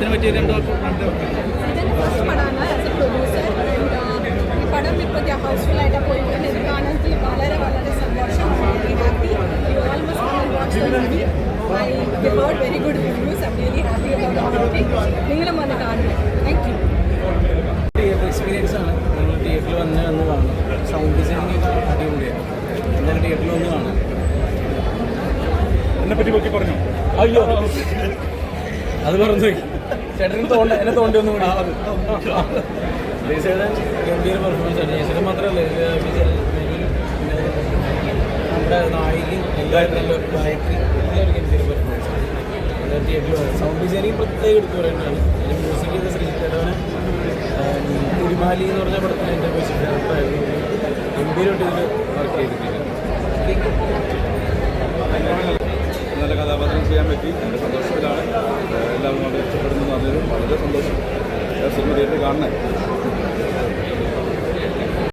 പടത്തിന് പറ്റിയ രണ്ടോ ഫസ്റ്റ് പടമാണ് ആസ് എ പ്രൊഡ്യൂസർ ഈ പടം ഇപ്പോൾ ഹൗസ്ഫുള്ളായിട്ടാണ് പോയിട്ടുണ്ട് ഇത് കാണാൻ വളരെ വളരെ സന്തോഷം happy you all must come and watch the movie I heard very good reviews I am really happy about the movie നിങ്ങളും വന്ന് കാണണം താങ്ക് യു തിയേറ്റർ എക്സ്പീരിയൻസ് ആണ് നിങ്ങൾ തിയേറ്ററിൽ വന്ന് കാണണം സൗണ്ട് ഡിസൈനിങ് അടിപൊളിയാണ് എന്തായാലും തിയേറ്ററിൽ വന്ന് കാണാം എന്നെ പറ്റി നോക്കി പറഞ്ഞു അയ്യോ അത് പറഞ്ഞു ചേട്ടന് തോണ്ട എന്നെ തോണ്ടി ഒന്നും കൂടി ജയസേടൻ ഗംഭീര പെർഫോമൻസ് ആണ് ജയസേടൻ മാത്രമല്ല നമ്മുടെ നായികയും എല്ലാവരും നല്ല നായിക്ക് എല്ലാവരും ഗംഭീര പെർഫോമൻസ് ആണ് തിയേറ്ററിൽ സൗണ്ട് ഡിസൈനിങ് പ്രത്യേകം എടുത്തു പറയേണ്ടതാണ് അതിന് മ്യൂസിക് ചെയ്ത ശ്രീചേട്ടവനെ കുരിമാലി എന്ന് പറഞ്ഞ പടത്തിൽ എൻ്റെ മ്യൂസിക് ഡയറക്ടറായിരുന്നു ഗംഭീരമായിട്ട് ഇതിൽ വർക്ക് ചെയ്തിട്ടുണ്ട് നല്ല കഥാപാത്രം ചെയ്യാൻ പറ്റി എൻ്റെ സന്തോഷത്തിലാണ് എല്ലാവരും വളരെ ഇഷ്ടപ്പെടുന്നു പറഞ്ഞതും വളരെ സന്തോഷം സിനിമ തിയേറ്ററിൽ കാണണേ